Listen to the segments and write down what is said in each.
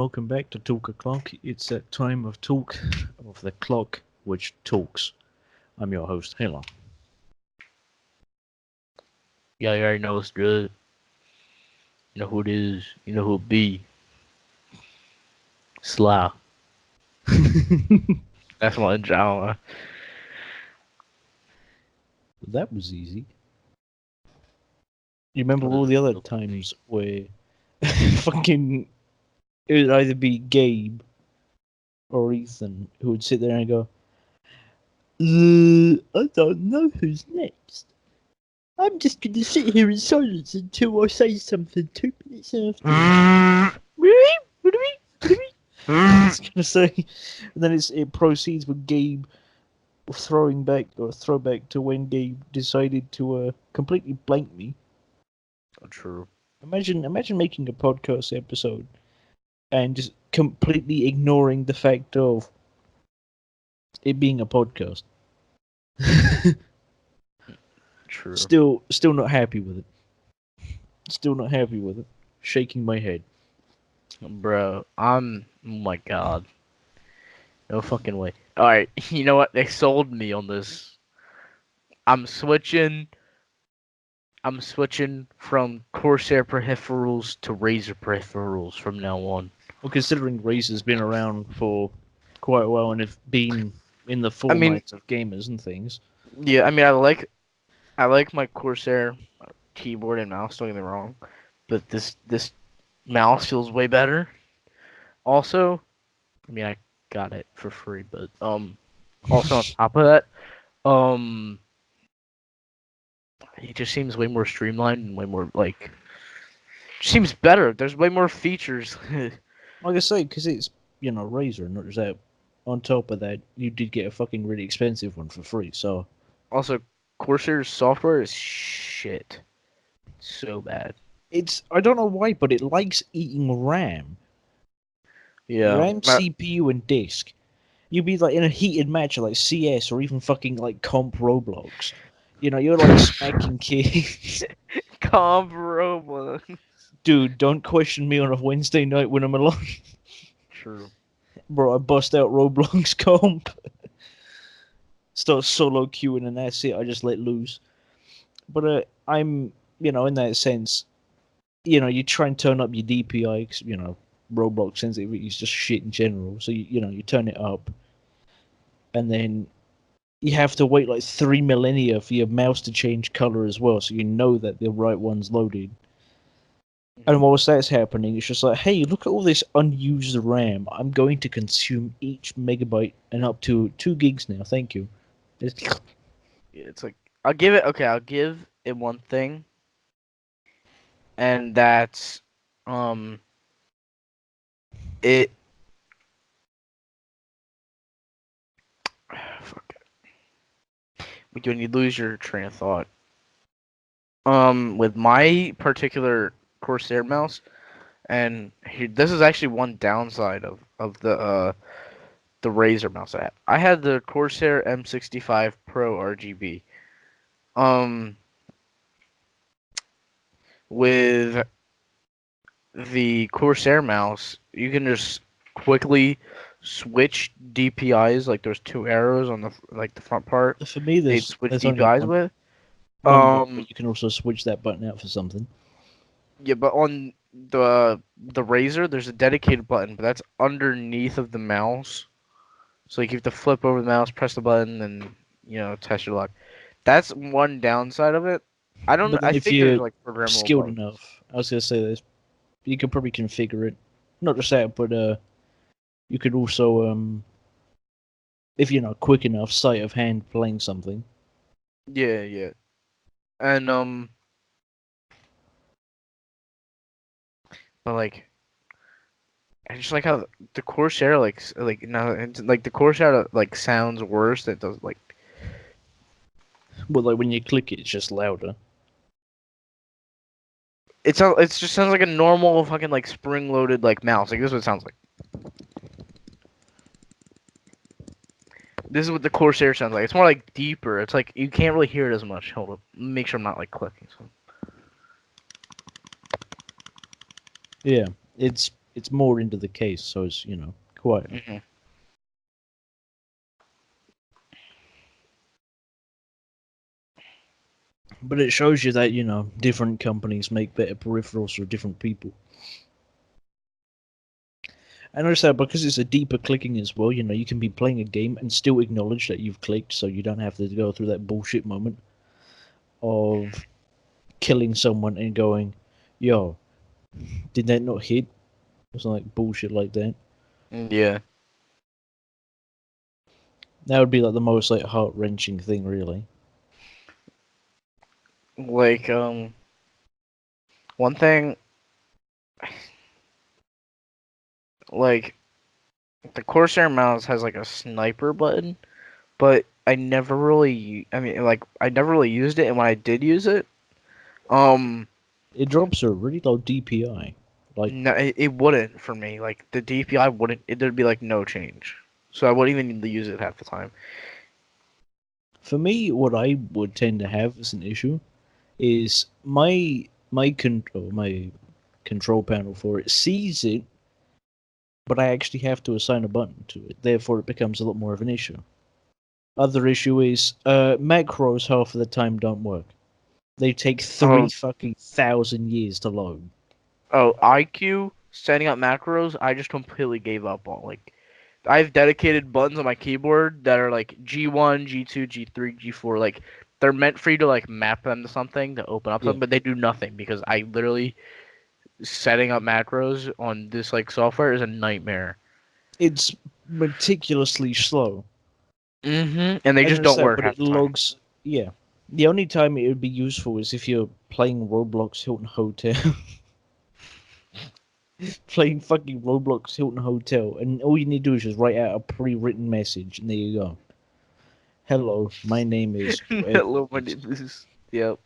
welcome back to Talk O'Clock. It's that time of talk of the clock which talks. I'm your host, Hela. Yeah, you already know what's good. You know who it is. You know who it be. Sly. That's my genre. That was easy. You remember all the other times where fucking it would either be Gabe or Ethan who would sit there and go, I don't know who's next. I'm just going to sit here in silence until I say something 2 minutes after. I was going to say, and then it proceeds with Gabe throwing back or throwback to when Gabe decided to completely blank me. Oh, true. Imagine making a podcast episode and just completely ignoring the fact of it being a podcast. True. Still not happy with it. Still not happy with it. Shaking my head. Bro, oh my god. No fucking way. Alright, you know what? They sold me on this. I'm switching from Corsair peripherals to Razer peripherals from now on. Well, considering Razer's been around for quite a while and have been in the formats of gamers and things. Yeah, I mean, I like my Corsair keyboard and mouse. Don't get me wrong, but this mouse feels way better. Also, I mean, I got it for free, but also on top of that, it just seems way more streamlined and way more like seems better. There's way more features. Like I say, because it's, Razer, and not just that. On top of that, you did get a fucking really expensive one for free, so. Also, Corsair's software is shit. So bad. I don't know why, but it likes eating RAM. Yeah. RAM, CPU, and disk. You'd be like in a heated match of like CS or even fucking like comp Roblox. You're like smacking kids. Comp Roblox. Dude, don't question me on a Wednesday night when I'm alone. True. Bro, I bust out Roblox comp. Start solo queuing and that's it. I just let loose. But I'm, in that sense, you try and turn up your DPI, cause, Roblox sensitivity is just shit in general. So, you turn it up. And then you have to wait like 3 millennia for your mouse to change color as well. So you know that the right one's loaded. And whilst that's happening, it's just like, hey, look at all this unused RAM. I'm going to consume each megabyte and up to 2 gigs now. Thank you. It's like I'll give it one thing, and that's it. Fuck. When you lose your train of thought. With my particular Corsair mouse, and this is actually one downside of the Razer mouse I had. I had the Corsair M65 Pro RGB. With the Corsair mouse, you can just quickly switch DPIs. Like there's two arrows on the front part. For me, They there's switch only DPIs with. one button, but you can also switch that button out for something. Yeah, but on the Razer, there's a dedicated button, but that's underneath of the mouse. So like you have to flip over the mouse, press the button, and test your luck. That's one downside of it. I don't. But then I if think there's you're like programmable skilled bugs. enough, I was gonna say this, you could probably configure it. Not just that, but you could also if you're not quick enough, sight of hand playing something. Yeah, yeah, and but like I just like how the Corsair like now like the Corsair like sounds worse. It does like But like when you click it, it's just louder. it just sounds like a normal fucking like spring loaded like mouse. Like this is what it sounds like. This is what the Corsair sounds like. It's more like deeper. It's like you can't really hear it as much. Hold up. Make sure I'm not like clicking. So. Yeah, it's it's more into the case, so it's quieter. Mm-hmm. But it shows you that different companies make better peripherals for different people. And I said because it's a deeper clicking as well. You can be playing a game and still acknowledge that you've clicked, so you don't have to go through that bullshit moment of killing someone and going, "Yo, did that not hit?" Or something like bullshit like that. Yeah. That would be like the most like heart wrenching thing, really. Like one thing, like the Corsair mouse has like a sniper button, but I never really, I never really used it, and when I did use it, It drops a really low DPI. Like no, it wouldn't for me. Like the DPI wouldn't, there'd be like no change, so I wouldn't even need to use it half the time. for me, what I would tend to have as an issue is my control panel for it sees it, but I actually have to assign a button to it. Therefore, it becomes a lot more of an issue. Other issue is macros half of the time don't work. They take Oh, 3,000 years to load. oh, IQ setting up macros, I just completely gave up on. Like, I have dedicated buttons on my keyboard that are like G1, G2, G3, G4. Like, they're meant for you to like map them to something to open up Yeah, something, but they do nothing because I literally setting up macros on this like software is a nightmare. it's meticulously slow. And they As just I don't said, work but half it the time. logs. Yeah, the only time it would be useful is if you're playing Roblox Hilton Hotel. Playing fucking Roblox Hilton Hotel, and all you need to do is just write out a pre-written message, and there you go. Hello, my name is whatever. Hello, my It is. name is. Yep.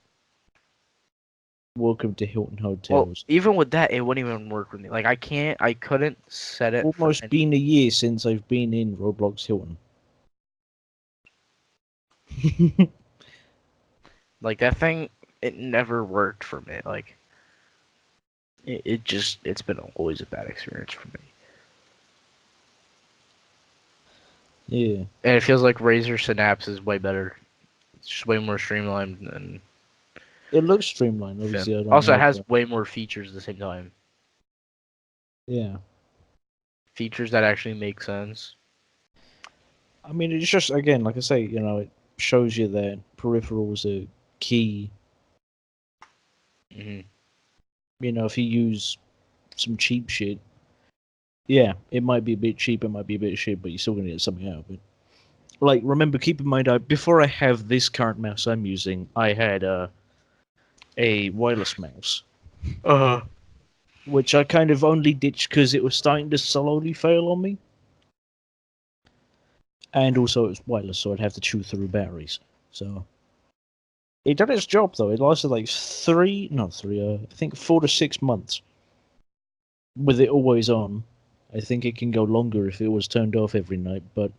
Welcome to Hilton Well, Hotels. even with that, it wouldn't even work with me. Like, I couldn't set it for Almost any. been a year since I've been in Roblox Hilton. Like that thing, it never worked for me. Like, it's been always a bad experience for me. Yeah, And it feels like Razer Synapse is way better. It's just way more streamlined than it looks streamlined. Finn. Obviously, I don't Also, it have has that. way more features at the same time. Yeah, Features that actually make sense. I mean, it's just again, like I say, it shows you that peripherals are key. hmm If you use some cheap shit, yeah, it might be a bit cheap, it might be a bit shit, but you're still gonna get something out of it. Like, remember, keep in mind, before I have this current mouse I'm using, I had a wireless mouse, Uh, which I kind of only ditched because it was starting to slowly fail on me, and also it was wireless, so I'd have to chew through batteries. So it did its job though. It lasted like I think 4 to 6 months with it always on. I think it can go longer if it was turned off every night, but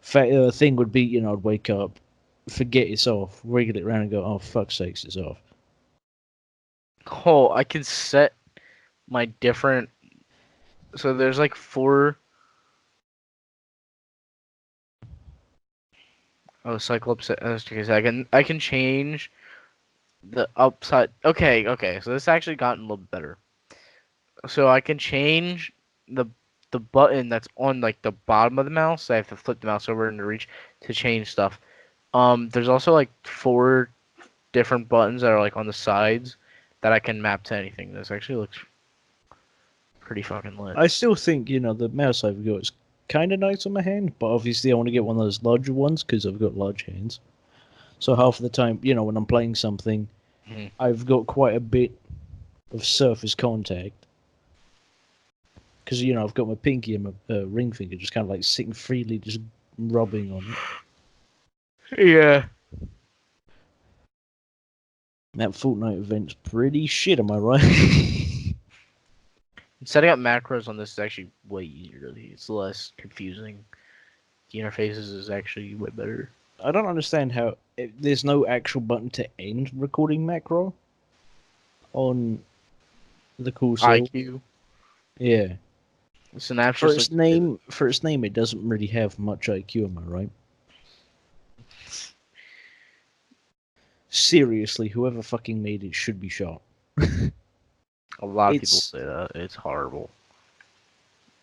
thing would be, I'd wake up, forget it's off, wriggle it around and go, oh, fuck's sakes, it's off. oh, I can set my different. So there's like four. Oh, Cyclops. Okay, so I can change the upside. Okay. So this actually gotten a little bit better. So I can change the the button that's on like the bottom of the mouse. I have to flip the mouse over and reach to change stuff. There's also like four different buttons that are like on the sides that I can map to anything. This actually looks pretty fucking lit. I still think, the mouse I've got is kind of nice on my hand, but obviously I want to get one of those larger ones because I've got large hands. So half of the time, when I'm playing something, Mhm. I've got quite a bit of surface contact. Because, I've got my pinky and my ring finger just kind of like sitting freely, just rubbing on it. Yeah. That Fortnite event's pretty shit, am I right? Setting up macros on this is actually way easier. It's less confusing. The interfaces is actually way better. I don't understand how there's no actual button to end recording macro on the cool cell. IQ. Yeah. Synapse For just its looks name, it doesn't really have much IQ. Am I right? Seriously, whoever fucking made it should be shot. a lot of people It's say that. It's horrible.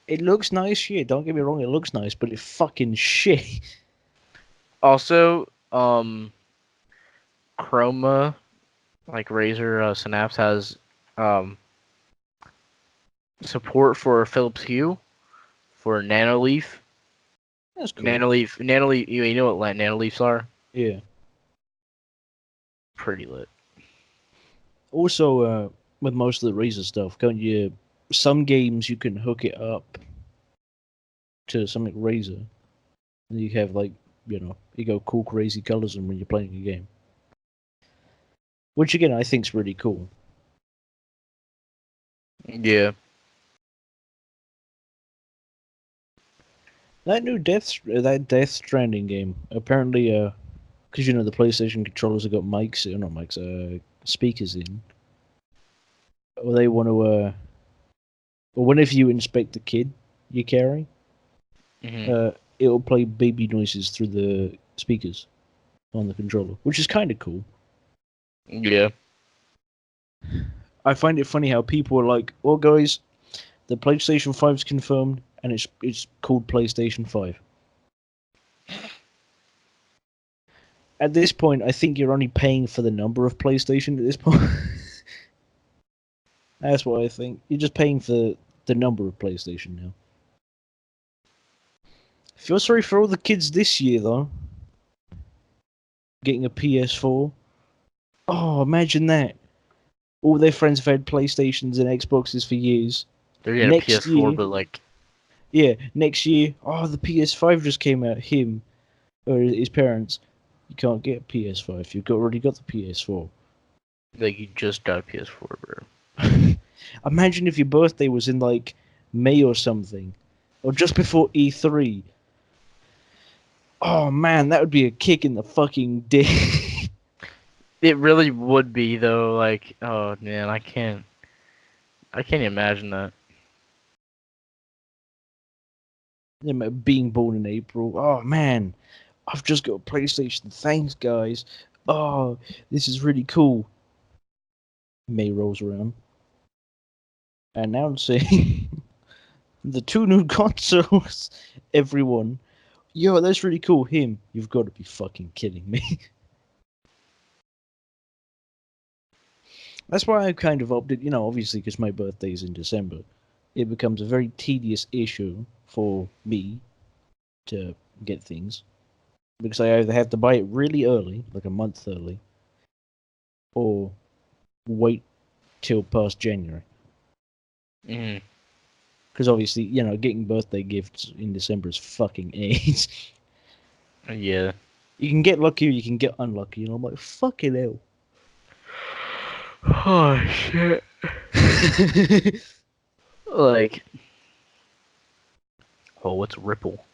it looks nice, yeah. Don't get me wrong, it looks nice, but it's fucking shit. Also, Chroma, like Razer Synapse has um support for Philips Hue for Nanoleaf. That's cool. Nanoleaf. You know what Nanoleafs are? Yeah. Pretty lit. Also, with most of the Razer stuff, can't you? Some games you can hook it up to something Razer, and you have like you go cool crazy colors when you're playing a game, which again I think's really cool. Yeah. That Death Stranding game apparently because the PlayStation controllers have got mics, not mics, speakers in. Or they want to or whenever you inspect the kid you carry, Hmm. it'll play baby noises through the speakers on the controller, which is kind of cool. Yeah. I find it funny how people are like, "Well, guys, the PlayStation 5's confirmed, and it's called PlayStation 5." At this point, I think you're only paying for the number of PlayStation at this point. That's what I think. You're just paying for the number of PlayStation now. Feel sorry for all the kids this year, though. Getting a PS4. Oh, imagine that. All their friends have had PlayStations and Xboxes for years. They're getting a Next PS4, year, but like, yeah, next year, oh, the PS5 just came out. Him or his parents, you can't get a PS5. Already got the PS4. you just got a PS4, bro. Imagine if your birthday was in like May or something, or just before E3. Oh man, that would be a kick in the fucking dick. It really would be though. Like, oh man, I can't imagine that. Being born in April. Oh man, I've just got a PlayStation. Thanks, guys. Oh, this is really cool. May rolls around, announcing the two new consoles. Everyone, yo, that's really cool. Him, you've got to be fucking kidding me. That's why I kind of opted, obviously because my birthday's in December. It becomes a very tedious issue for me to get things because I either have to buy it really early, like a month early, or wait till past January. Hmm. Because obviously, getting birthday gifts in December is fucking AIDS. Yeah. You can get lucky or you can get unlucky, and I'm like, fucking hell. Oh shit. Like, oh, what's Ripple?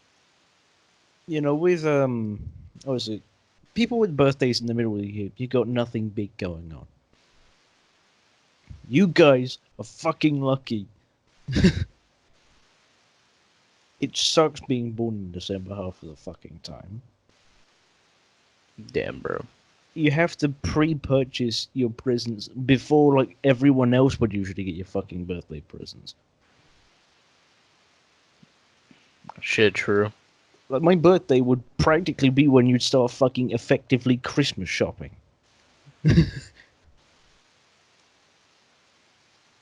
With what was it? People with birthdays in the middle of the year, you got nothing big going on. You guys are fucking lucky. It sucks being born in December half of the fucking time. Damn, bro. You have to pre-purchase your presents before like everyone else would usually get your fucking birthday presents. Shit, true. Like my birthday would practically be when you'd start fucking effectively Christmas shopping.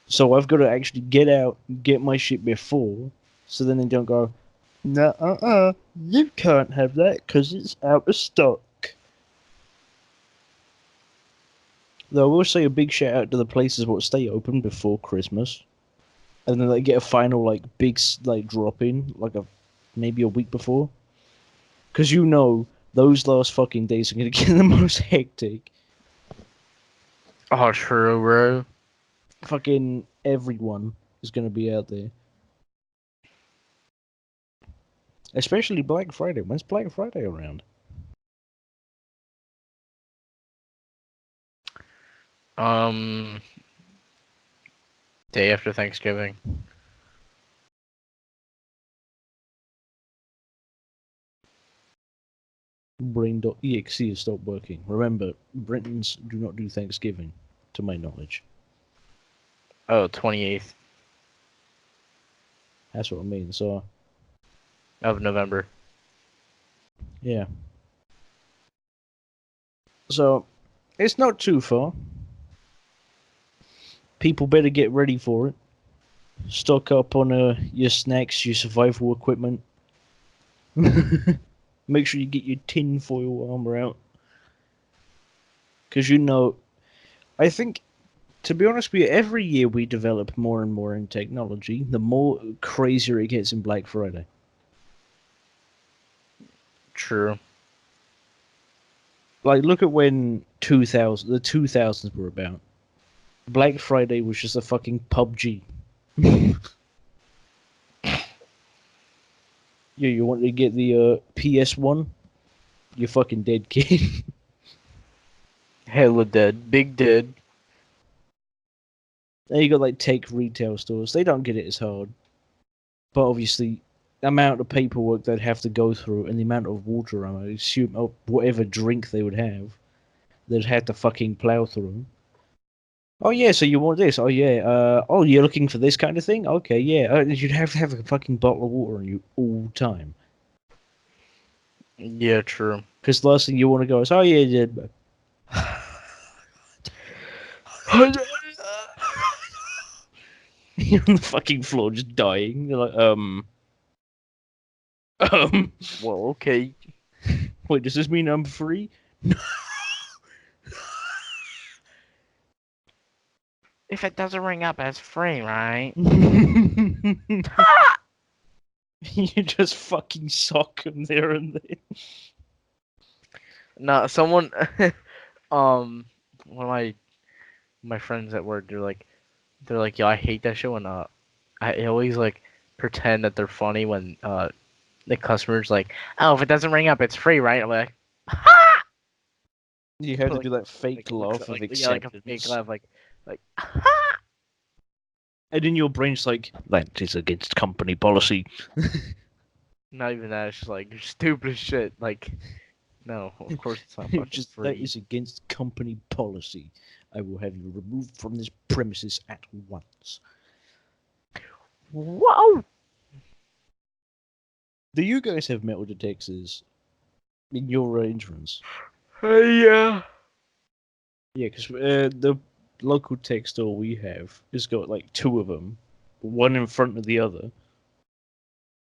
So I've got to actually get out, get my shit before, so then they don't go, nah, you can't have that because it's out of stock. Though I will say a big shout out to the places what stay open before Christmas, and then they get a final like big like drop in maybe a week before, because those last fucking days are gonna get the most hectic. Oh, true, bro. Fucking everyone is gonna be out there, especially Black Friday. When's Black Friday around? Um, day after Thanksgiving. Brain.exe has stopped working. Remember, Britons do not do Thanksgiving, to my knowledge. Oh, 28th That's what I mean. So, of November. yeah. So, it's not too far. People better get ready for it. Stock up on your snacks, your survival equipment. Make sure you get your tinfoil armor out. Because I think, to be honest with you, every year we develop more and more in technology, the more crazier it gets in Black Friday. True. Like, look at when the 2000s were about. Black Friday was just a fucking PUBG. Yeah, you want to get the PS1? You're fucking dead, kid. Hella dead. Big dead. Then you got like tech retail stores. They don't get it as hard. But obviously, the amount of paperwork they'd have to go through and the amount of water, I assume, or whatever drink they would have, they'd have to fucking plow through. Oh yeah, so you want this? Oh yeah. Oh, you're looking for this kind of thing? Okay, yeah. You'd have to have a fucking bottle of water on you all the time. Yeah, true. Because the last thing you want to go is, oh yeah, yeah. You're on the fucking floor just dying. You're like, Well, okay. wait, does this mean I'm free? If it doesn't ring up as free, right? You just fucking sock him there and then. No, someone, one of my friends at work, they're like, yo, I hate that show, and I always like pretend that they're funny when the customer's like, oh, if it doesn't ring up, it's free, right? I'm like, You have to like, do that fake looks laugh of like yeah, like a acceptance. fake laugh, like, And in your brain's like, that is against company policy. not even that. It's just like you're stupid as shit. Like, no, of course it's not fucking Just that free. is against company policy. I will have you removed from this premises at once. Whoa! Do you guys have metal detectors in your entrance? Yeah. Yeah, because the local tech store we have has got like two of them, one in front of the other.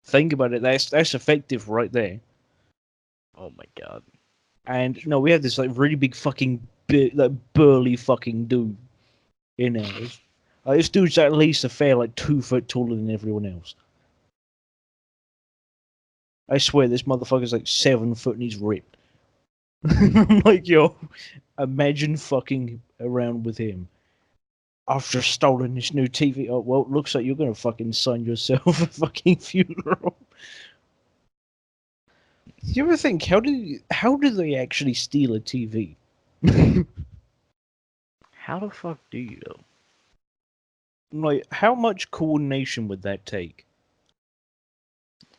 Think about it. That's effective right there. Oh my god. And no, we have this like really big fucking like burly fucking dude in ours. This dude's at least a fair like 2 foot taller than everyone else. I swear this motherfucker's like 7 foot and he's ripped. I'm like, yo, imagine fucking around with him. I've just stolen this new TV. Oh, well, it looks like you're gonna fucking sign yourself a fucking funeral. Do you ever think how do they actually steal a TV? How the fuck do you know? Like, how much coordination would that take?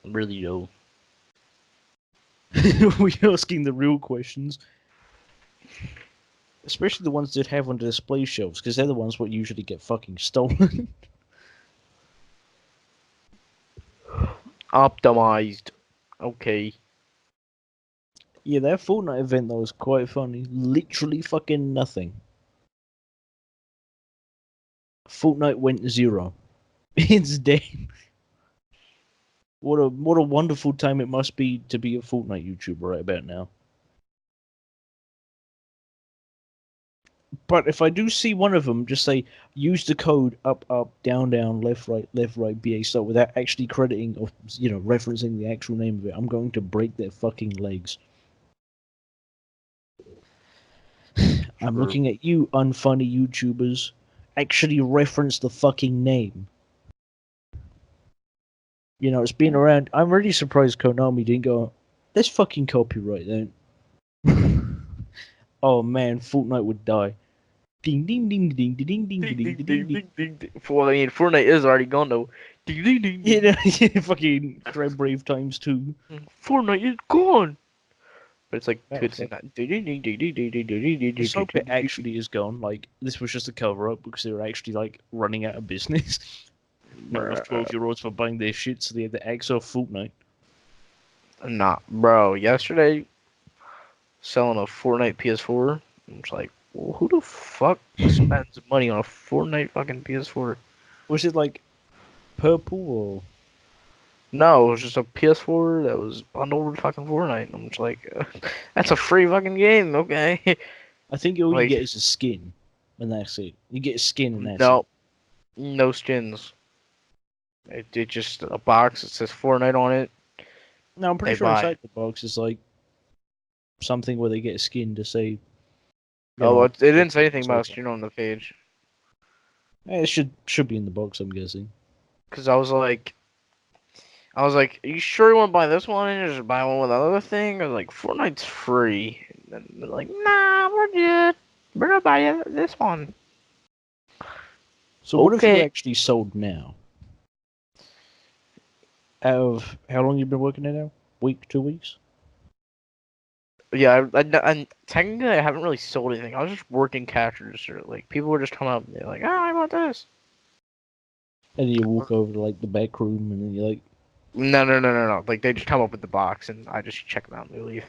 Really though. We're asking the real questions. Especially the ones that have on the display shelves, because they're the ones what usually get fucking stolen. Optimized. Okay. Yeah, that Fortnite event though was quite funny. Literally fucking nothing. Fortnite went zero. It's dead. What a wonderful time it must be to be a Fortnite YouTuber right about now. But if I do see one of them just say use the code up down left right BA start without actually crediting or referencing the actual name of it, I'm going to break their fucking legs. I'm looking at you, unfunny YouTubers. Actually reference the fucking name. It's been around. I'm really surprised Konami didn't go, let's fucking copyright that. Oh man, Fortnite would die. Ding ding ding ding ding ding ding ding ding ding. Well, I mean, Fortnite is already gone though. Ding ding ding. Yeah, fucking Crab Brave times 2. Fortnite is gone. But it's like Battlefield. cutscene. Let's hope it actually is gone. Like this was just a cover up because they were actually like running out of business. Not enough 12-year-olds for buying their shit, so they had the X off Fortnite. Nah, bro. Yesterday, selling a Fortnite PS4. I'm just like, well, who the fuck spends money on a Fortnite fucking PS4? Was it like purple or? No, it was just a PS4 that was bundled with fucking Fortnite. I'm just like, that's a free fucking game, okay? I think all you Like, get is a skin, and that's it. You get a skin, and that's it. no, no skins. It just a box that says Fortnite on it. No, I'm pretty They sure buy inside it. the box is like something where they get a skin to say, you Oh, know, it didn't say anything so about a skin on the page. it should be in the box, I'm guessing. Cause I was like, are you sure you want to buy this one and just buy one with another thing? I was like, Fortnite's free. And they're like, nah, we're good. We're gonna buy this one. So what have you Okay. actually sold now? Out of how long you've been working there now? Week, 2 weeks? Yeah, and technically I haven't really sold anything. I was just working cash register. Like people were just coming up and they're like, oh, I want this. And then you walk over to like the back room, and then you're like, No. Like they just come up with the box and I just check them out and they leave.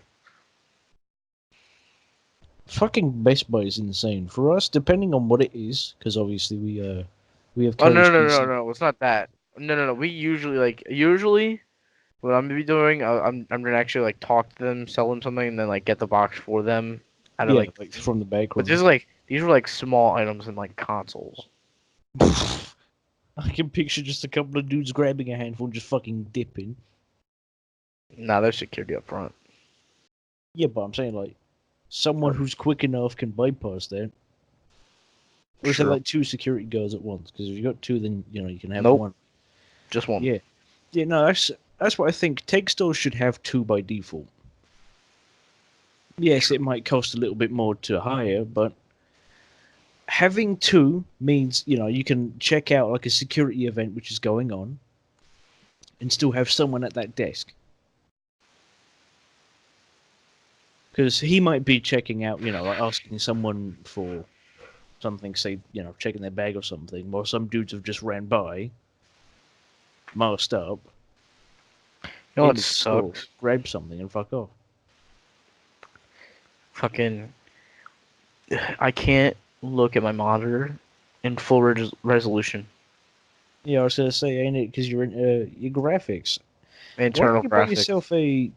fucking Best Buy is insane. For us, depending on what it is, because obviously we have Oh Kelly's PC. no. It's not that. No. We usually what I'm gonna be doing, I'm gonna actually like talk to them, sell them something, and then like get the box for them. Out of Yeah, like, like from the back but this room. is like these were like small items in like consoles. I can picture just a couple of dudes grabbing a handful and just fucking dipping. Nah, there's security up front. Yeah, but I'm saying like someone who's quick enough can bypass that. Or is there Sure. like two security guards at once? Because if you got two, then you can have Nope. one. Just one. Yeah, yeah. No, that's what I think. Tech stores should have two by default. Yes, it might cost a little bit more to hire, but having two means you can check out like a security event which is going on, and still have someone at that desk. Because he might be checking out, like asking someone for something, say, checking their bag or something, while some dudes have just ran by, masked up, You know what into the store, sucks? grab something, and fuck off. Fucking, I can't look at my monitor in full resolution. Yeah, I was gonna say, ain't it? Because you're in your graphics. Why don't Internal you buy graphics. yourself a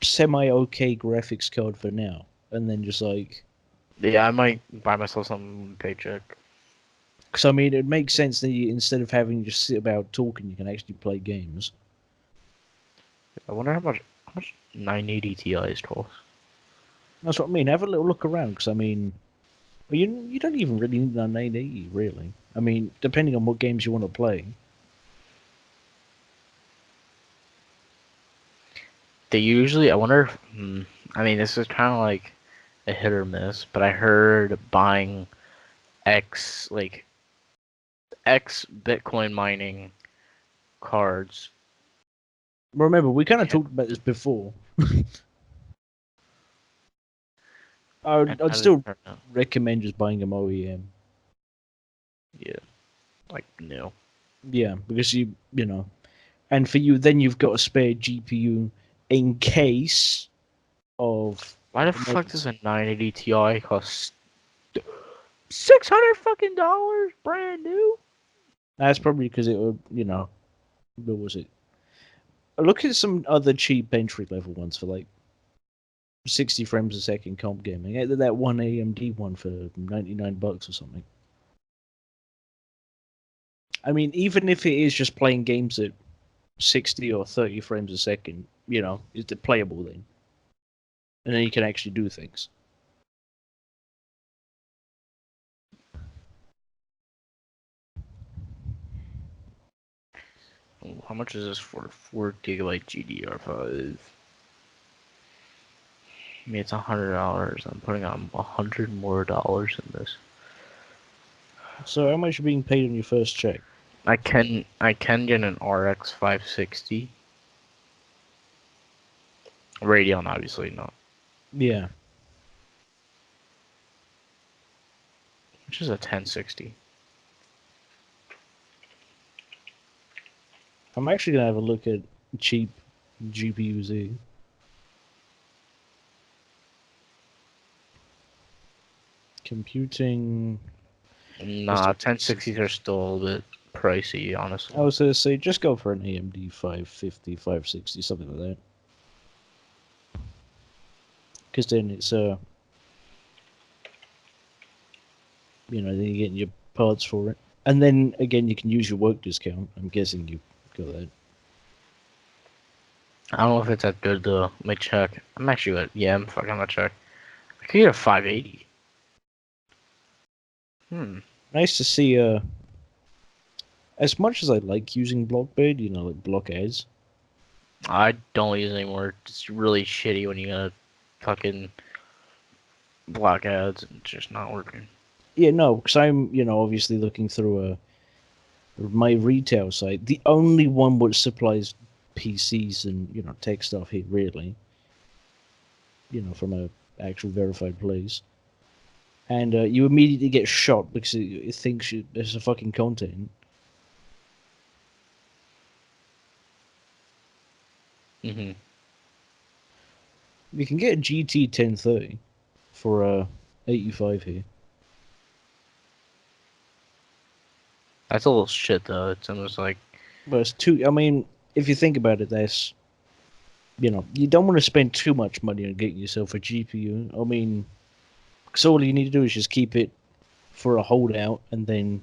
semi-okay graphics card for now, and then just like, Yeah, I might buy myself some paycheck. because I mean, it makes sense that instead of having to just sit about talking, you can actually play games. I wonder how much 980 Ti's cost. That's what I mean. Have a little look around, because I mean, well, you don't even really need an 980, really. I mean, depending on what games you want to play. They usually, I wonder if, I mean, this is kind of like a hit or miss, but I heard buying X, like, X Bitcoin mining cards. Remember, we kind of talked about this before. And I'd how did it still turn out? recommend just buying them OEM. Yeah, like, new. Yeah, because and for you, then you've got a spare GPU in case of Why the fuck does emergency. a 980 Ti cost 600 fucking dollars brand new? That's probably because it would, what was it? Look at some other cheap entry level ones for like 60 frames a second comp gaming. That one AMD one for $99 or something. I mean, even if it is just playing games at 60 or 30 frames a second, is it playable then? And then you can actually do things. How much is this for 4 gigabyte GDR5? I mean, it's $100. I'm putting on $100 more in this. So how much are you being paid on your first check? I can get an RX 560. Radeon, obviously not. Yeah. Which is a 1060. I'm actually gonna have a look at cheap GPUs here. Computing. Nah, 1060s are still a bit pricey, honestly. I was gonna say just go for an AMD 550, 560, something like that. Because then it's then you're getting your parts for it, and then again you can use your work discount. I'm guessing you got that. I don't know if it's that good though. Let me check. I'm actually good. Yeah, I'm fucking gonna check. I could get a 580. Nice to see. As much as I like using Blockbait, like block ads. I don't use it anymore. It's really shitty when you gotta fucking block ads and it's just not working. Yeah, no, because I'm obviously looking through my retail site, the only one which supplies PCs and tech stuff here, really. From a actual verified place, and you immediately get shot because it thinks there's a fucking content. Mm-hmm. You can get a GT 1030 for 85 here. That's a little shit though. It's almost like But it's too. I mean, if you think about it, that's you don't want to spend too much money on getting yourself a GPU. I mean, because all you need to do is just keep it for a holdout and then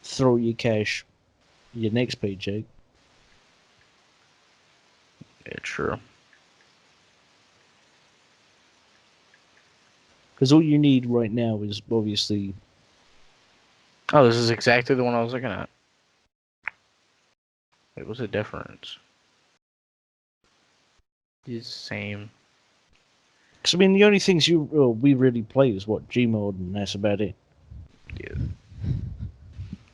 throw your cash your next paycheck. yeah, true. Because all you need right now is obviously. Oh, this is exactly the one I was looking at. It was a difference. It's the same. Because I mean, the only things we really play is what Gmod, and that's about it. Yeah.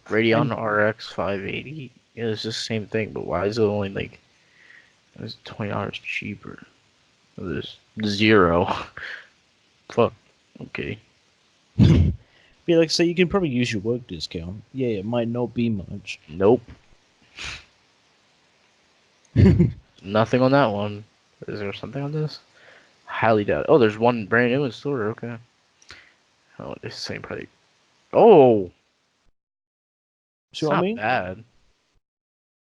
Radeon RX 580. Yeah, it's the same thing, but why is it only like it's $20 cheaper? There's zero. Fuck. Okay. Be like, say you can probably use your work discount. Yeah, it might not be much. Nope. Nothing on that one. Is there something on this? Highly doubt. Oh, there's one brand new in store. Okay. Oh, it's the same price. Oh, See it's what I not mean? bad.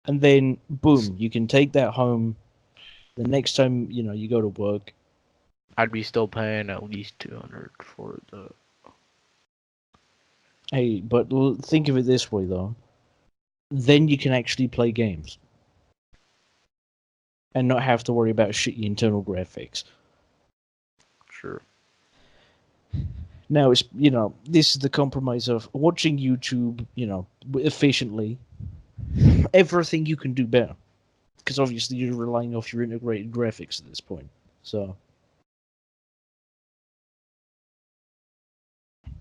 And then boom, you can take that home. The next time you go to work. I'd be still paying at least 200 for the. Hey, but think of it this way though. Then you can actually play games and not have to worry about shitty internal graphics. Sure. Now it's this is the compromise of watching YouTube efficiently. Everything you can do better, because obviously you're relying off your integrated graphics at this point. So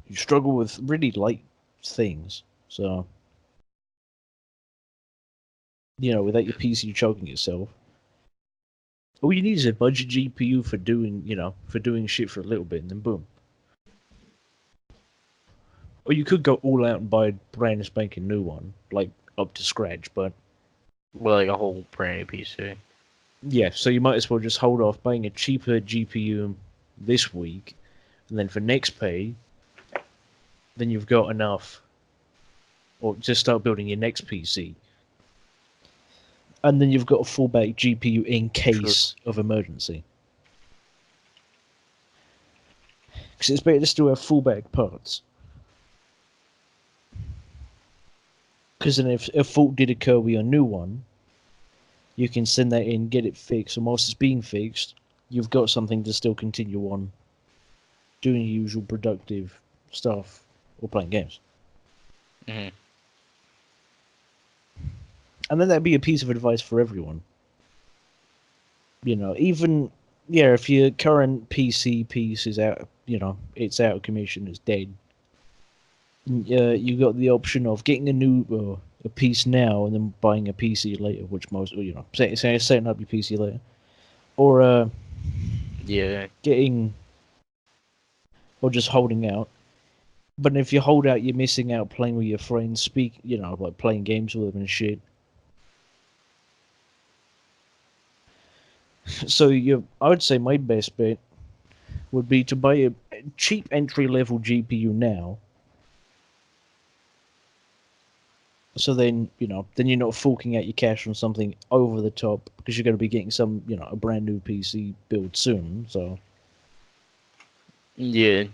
you struggle with really light things. So without your PC choking itself. All you need is a budget GPU for doing shit for a little bit, and then boom. Or you could go all out and buy a brand spanking new one, like up to scratch, but Well, like a whole brand new PC. yeah, so you might as well just hold off buying a cheaper GPU this week, and then for next pay, then you've got enough, or just start building your next PC. And then you've got a fallback GPU in case of emergency. Because it's better to still have fallback parts. Because then if a fault did occur with your new one, you can send that in, get it fixed, and whilst it's being fixed, you've got something to still continue on doing your usual productive stuff or playing games. Mm-hmm. And then that'd be a piece of advice for everyone. Even if your current PC piece is out, it's out of commission, it's dead. You got the option of getting a piece now and then buying a PC later, which most setting up your PC later, or Yeah. getting or just holding out. But if you hold out, you're missing out playing with your friends, like playing games with them and shit. So I would say my best bet would be to buy a cheap entry level GPU now. So then you're not forking out your cash on something over the top because you're going to be getting a brand new PC build soon. So Yeah.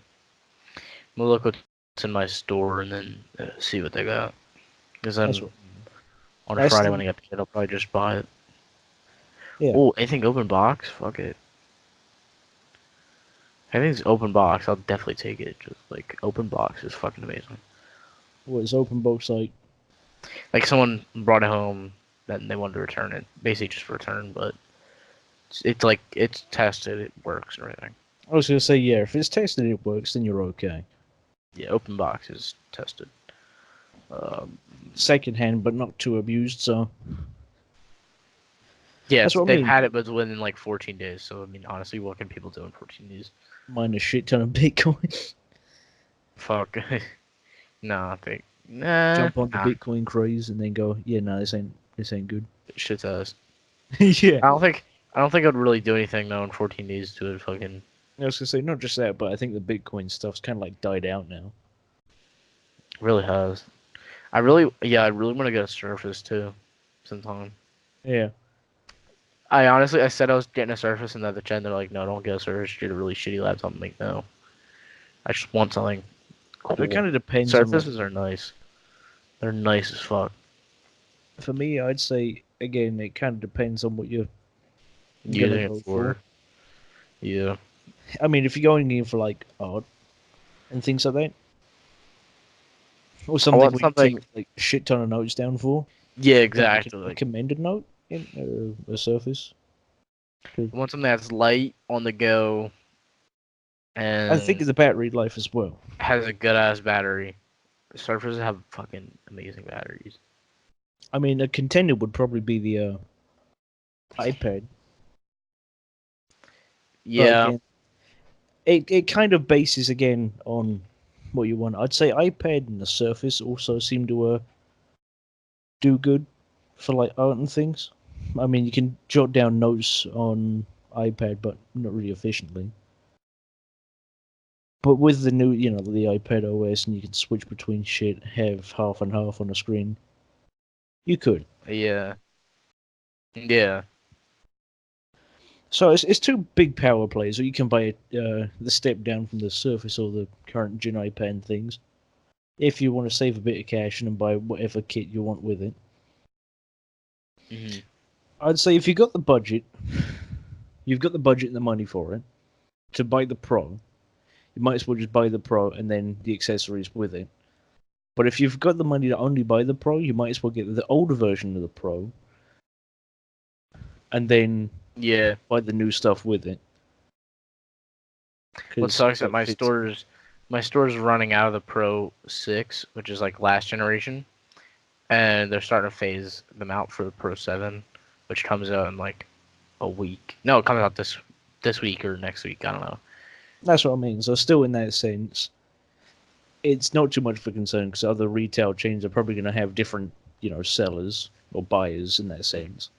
We'll look what's in my store and then see what they got. Because that's then what. on a I Friday still, when I get paid, I'll probably just buy it. yeah. Oh, anything open box? Fuck it. Anything's open box, I'll definitely take it. Just like open box is fucking amazing. What is open box like? Like someone brought it home and they wanted to return it, basically just return, but it's like it's tested, it works and everything. I was going to say, yeah, if it's tested and it works, then you're okay. Yeah, open box is tested. Um, Secondhand, but not too abused, so yeah, that's what I they've mean. had it, but it's within like 14 days. So I mean, honestly, what can people do in 14 days? Mine a shit ton of Bitcoin. Fuck. Nah, I think nah. Jump on the Nah, Bitcoin craze and then go, yeah, no, this ain't good. shit's ass. Yeah. I don't think I'd really do anything though in 14 days to it. Fucking I was gonna say not just that, but I think the Bitcoin stuff's kind of like died out now. really has. I really want to get a Surface too, sometime. Yeah. I said I was getting a Surface, and at the end they're like, no, don't get a Surface. Get a really shitty laptop. I'm like, no, I just want something It cool. kind of depends on like. Surfaces are nice. They're nice as fuck. For me, I'd say again, it kind of depends on what you're gonna Using it go for. for yeah. I mean, if you're going in for like art and things like that, or I something want where you take something. like a shit ton of notes down for, Yeah, then I can exactly. Like recommend a note in a Surface. 'Cause I want something that's light on the go I think and of the battery life as well. has a good ass battery. Surfaces have fucking amazing batteries. I mean, a contender would probably be the iPad, but Yeah, again, it kind of bases again on what you want. I'd say iPad and the Surface also seem to do good for like art and things. I mean, you can jot down notes on iPad, but not really efficiently. But with the new, the iPad OS, and you can switch between shit, have half and half on the screen. You could. yeah, yeah. So it's two big power plays. Or you can buy the step down from the Surface or the current gen iPad and things. If you want to save a bit of cash and buy whatever kit you want with it. Hmm. I'd say if you've got the budget and the money for it, to buy the Pro, you might as well just buy the Pro and then the accessories with it. But if you've got the money to only buy the Pro, you might as well get the older version of the Pro and then Yeah. buy the new stuff with it. What Because sucks that it fits. my store's running out of the Pro 6, which is like last generation, and they're starting to phase them out for the Pro 7, which comes out in like a week. No, it comes out this week or next week. I don't know. That's what I mean. So still in that sense, it's not too much of a concern because other retail chains are probably going to have different, sellers or buyers in that sense.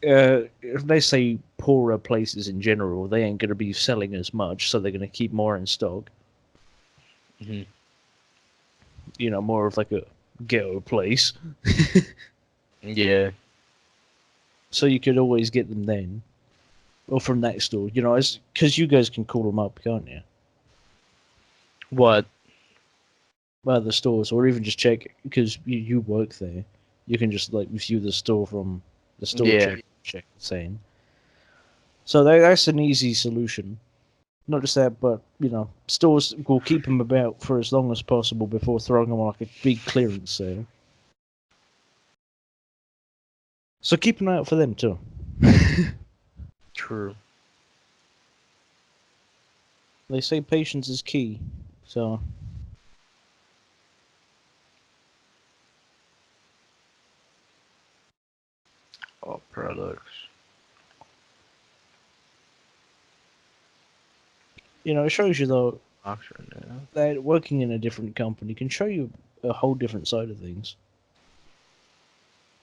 If they say poorer places in general, they ain't going to be selling as much, so they're going to keep more in stock. Hmm. More of like a ghetto place. Yeah. So you could always get them then, or from that store. Because you guys can call them up, can't you? What? Well, the stores, or even just check because you work there. You can just like view the store from the store Yeah. check saying. So that's an easy solution. Not just that, but stores will keep them about for as long as possible before throwing them on like a big clearance sale. So keep an eye out for them too. True. They say patience is key, so All products. You know, it shows you though Box right now. that working in a different company can show you a whole different side of things.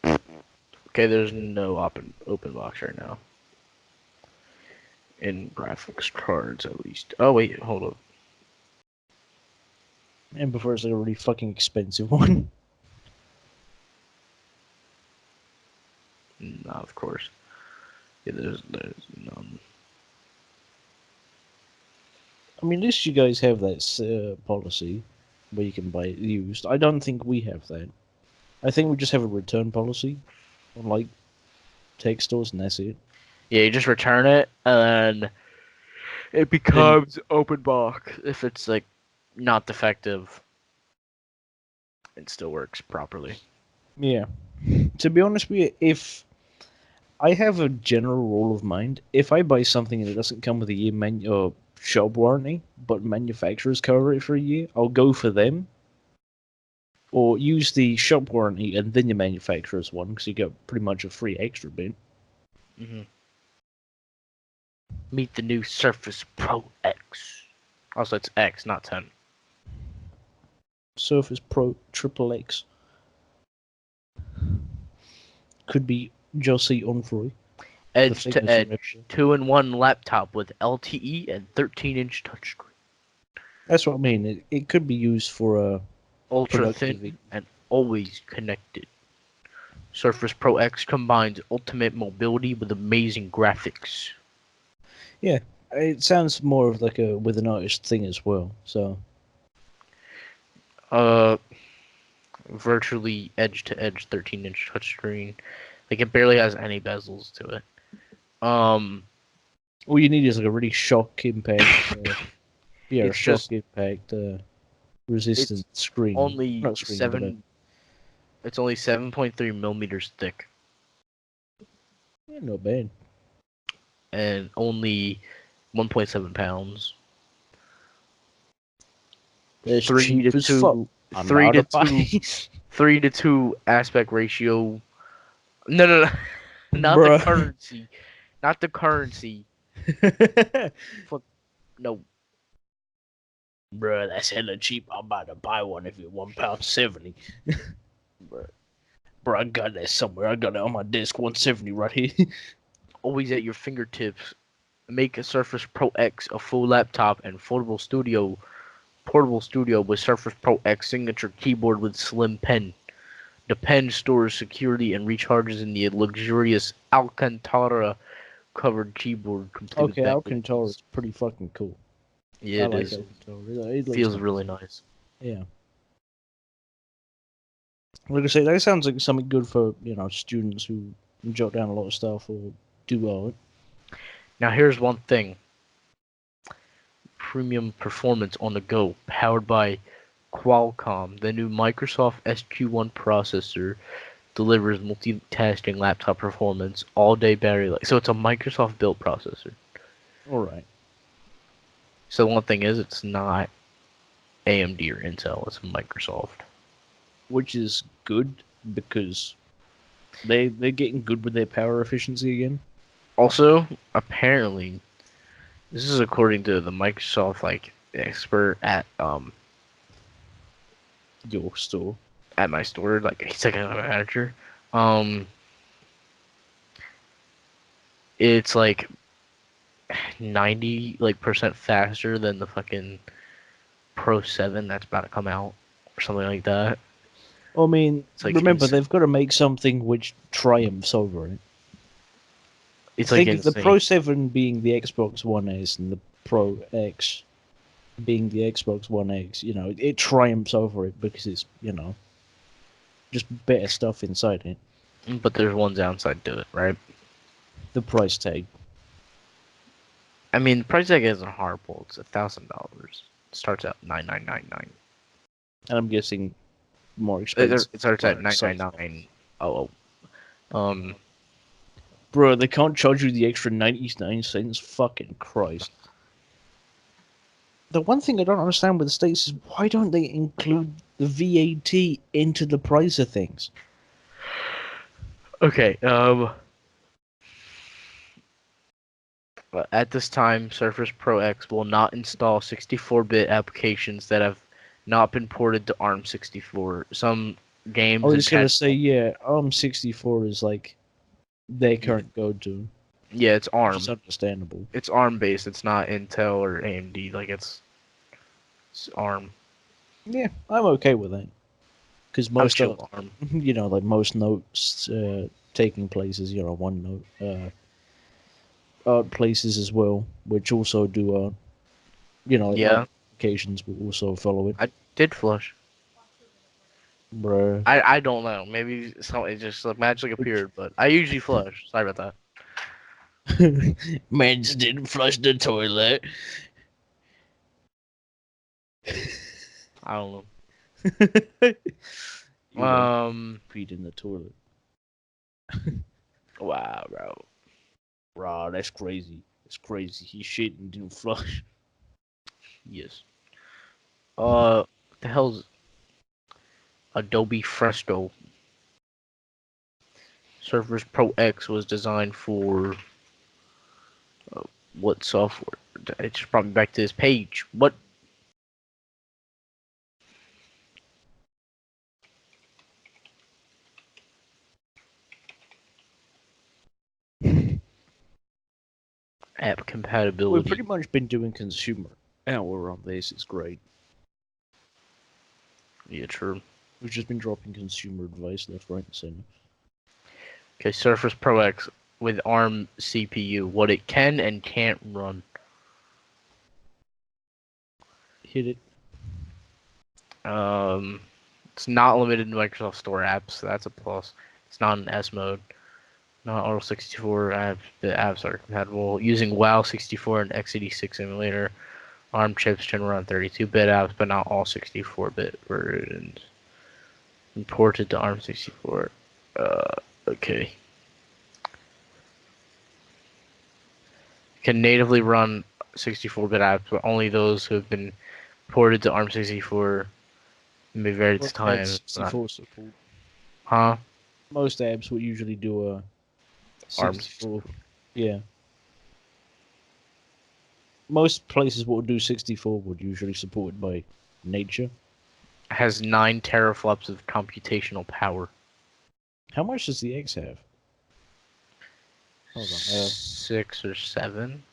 Okay, there's no open box right now. In graphics cards, at least. Oh wait, hold up. And before it's like a really fucking expensive one. No, of course. Yeah, there's none. I mean, at least you guys have that policy where you can buy it used. I don't think we have that. I think we just have a return policy on like tech stores, and that's it. Yeah, you just return it, and then it Then becomes open box if it's like not defective. It still works properly. yeah, to be honest with you, if I have a general rule of mind, if I buy something and it doesn't come with a year shop warranty, but manufacturers cover it for a year, I'll go for them. Or use the shop warranty and then your manufacturer's one, because you get pretty much a free extra bit. Hmm. Meet the new Surface Pro X. Also, it's X, not 10. Surface Pro Triple X. Could be Josie Onfroy. Edge to edge, 2-in-1 laptop with LTE and 13-inch touchscreen. That's what I mean. It could be used for Ultra thin and always connected. Surface Pro X combines ultimate mobility with amazing graphics. Yeah, it sounds more of like a with an artist thing as well. So, Virtually edge to edge 13-inch touchscreen. Like it barely has any bezels to it. all you need is like a really shock impact. It's shock just impact resistant screen. only Not screen, but It's only 7.3 millimeters thick yeah, not bad. and only 1.7 pounds. It's 3 cheap to as 2, fuck. 3 to 2, 3 to 2 aspect ratio. No, not the Bruh. currency, not the currency. Fuck, no. Bruh, that's hella cheap. I'm about to buy one if it's £1.70. Bruh, I got that somewhere. I got it on my desk, 170 right here. Always at your fingertips. Make a Surface Pro X a full laptop and portable studio with Surface Pro X signature keyboard with slim pen. The pen stores security and recharges in the luxurious Alcantara covered keyboard complete with Okay, backlit Alcantara keys. is pretty fucking cool. Yeah, I it like is. Alcantara. It looks Feels nice. really nice. Yeah. Like I say, that sounds like something good for, students who jot down a lot of stuff or do art. Now here's one thing. Premium performance on the go, powered by Qualcomm. The new Microsoft SQ1 processor delivers multitasking laptop performance, all-day battery life. So it's a Microsoft-built processor. Alright. So one thing is, it's not AMD or Intel. It's Microsoft. Which is good because they're getting good with their power efficiency again. Also, apparently, this is according to the Microsoft expert at Your store. at my store. Like he's like a manager. Um, it's like 90% faster than the fucking Pro 7 that's about to come out or something like that. I mean, It's like remember, insane. they've got to make something which triumphs over it. It's like Think of the insane. Pro 7 being the Xbox One S and the Pro X being the Xbox One X. It triumphs over it because it's, just better stuff inside it. But there's one downside to it, right? The price tag. I mean, the price tag isn't horrible. It's $1,000. It starts at $9,999. And I'm guessing more expensive. It starts at products. 999. Oh, Bro, they can't charge you the extra 99 cents. Fucking Christ. The one thing I don't understand with the States is why don't they include the VAT into the price of things? okay. At this time, Surface Pro X will not install 64-bit applications that have not been ported to ARM64. Some I games was gonna and say, yeah, ARM64 is like their yeah, current go-to, yeah, it's which is ARM. understandable. It's ARM based. It's not Intel or AMD. Like it's ARM. Yeah, I'm okay with that because I'm most chill of with ARM. like most notes taking places, OneNote, art places as well, which also do like Yeah, applications will also follow it, I did flush. bruh. I don't know. Maybe it just like magically appeared, but I usually flush. Sorry about Man just didn't flush the toilet. that. I don't know. You went feet in the toilet. Wow, bro. Rah, that's crazy. That's crazy. He shit and didn't flush. Yes. What the hell's Adobe Fresco? Surface Pro X was designed for what software? It just brought me back to this page. What? App We've compatibility. pretty much been doing consumer hour on this. It's great. Yeah, true. We've just been dropping consumer advice left, right, and center. Okay, Surface Pro X with ARM CPU. What it can and can't run. Hit it. Um, it's not limited to Microsoft Store apps. So that's a plus. It's not in S mode. Not all 64 apps. The apps are compatible using WoW 64 and x86 emulator. ARM chips can run 32-bit apps, but not all 64-bit versions. Imported to ARM 64. Okay. Can natively run 64-bit apps, but only those who have been ported to ARM 64 may various Well, that's times. 64 support. Huh? Most apps will usually do a ARM 64. 64 Yeah. Most places what would do 64 would usually support it by nature. has 9 teraflops of computational power. How much does the X have? Hold on. 6 or 7?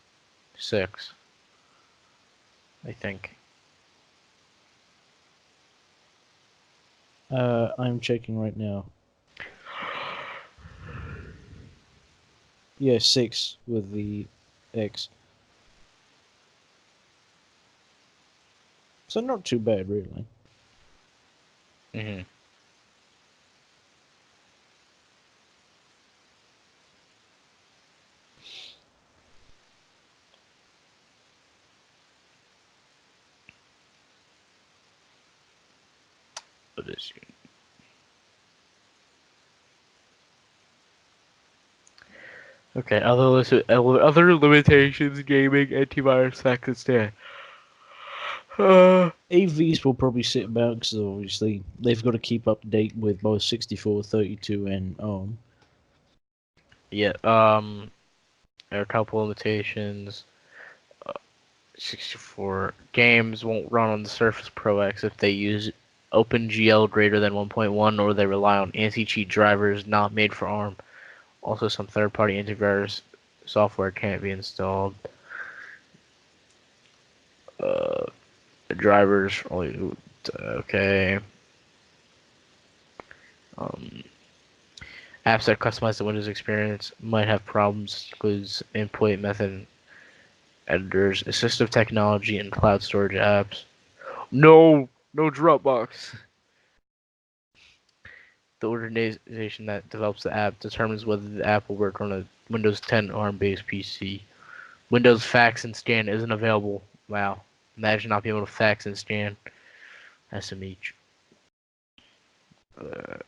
6, I think. I'm checking right now. Yeah, 6 with the X. So not too bad, really. Mm-hmm. What is it? Okay, other limitations gaming antivirus that could stand. AVs will probably sit about because obviously they've got to keep up to date with both 64, 32, and Yeah, there are a couple limitations. 64 games won't run on the Surface Pro X if they use OpenGL greater than 1.1 or they rely on anti-cheat drivers not made for ARM. Also, some third-party antivirus software can't be installed. Uh, the drivers only okay. Um, Apps that customize the Windows experience might have problems. Includes input method editors, assistive technology, and cloud storage apps. No, no Dropbox. The organization that develops the app determines whether the app will work on a Windows 10 ARM-based PC. Windows Fax and Scan isn't available. Wow. Imagine not being able to fax and scan. SMH. Uh,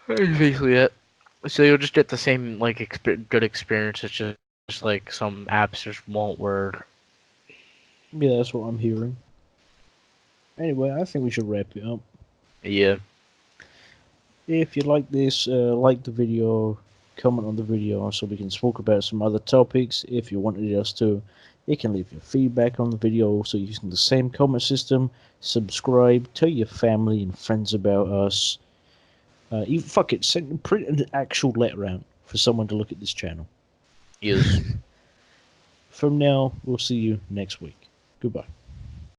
that's basically it. So you'll just get the same like good experience. It's just like some apps just won't work. yeah, that's what I'm hearing. Anyway, I think we should wrap it up. Yeah. If you like this, like the video, comment on the video so we can talk about some other topics. If you wanted us to, you can leave your feedback on the video also using the same comment system. Subscribe, tell your family and friends about us. Even fuck it, print an actual letter out for someone to look at this channel. Yes. From now, we'll see you next week. Goodbye.